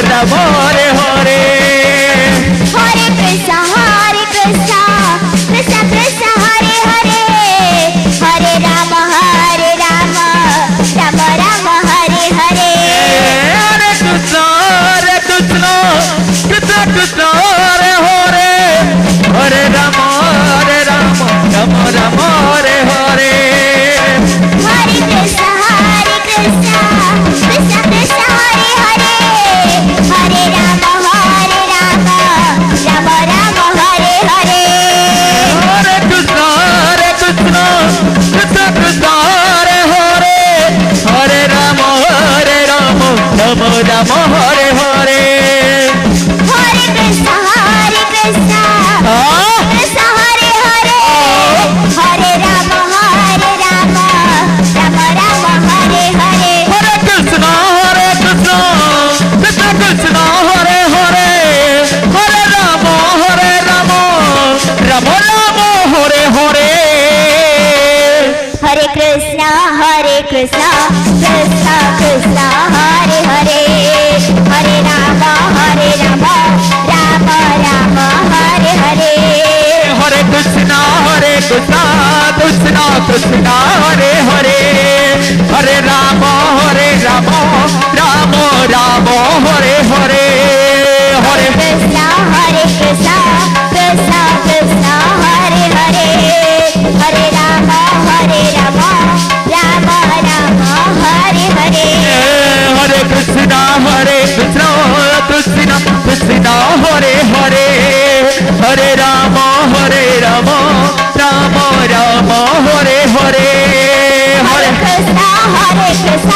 Ram Hare Hare Hare Krishna Krishna Krishna Hare Hare Hare Ram Ram Ram Hare Hare Hare Krishna Krishna Krishna Hare Hare Hare Ram Ram Ram Hare Hare Hare Krishna Krishna Krishna Hare Hare Hare Ram Ram Ram Hare Hare Hare Krishna Krishna Krishna Hare Hare Hare Ram Ram Ram Hare Hare Hare Krishna Krishna Krishna Hare Hare Hare Ram Ram Ram Hare Hare Hare Krishna Krishna Krishna Hare Hare Hare Ram Ram Ram Hare Hare Hare Krishna Krishna Krishna Hare Hare Hare Ram Ram Ram Hare Hare Hare Krishna Krishna Krishna Hare Hare Hare Ram Ram Ram Hare Hare Hare Krishna Krishna Krishna Hare Hare Hare Ram Ram Ram Hare Hare Hare Krishna Krishna Krishna Hare Hare Hare Ram Ram Ram Hare Hare Hare Krishna Krishna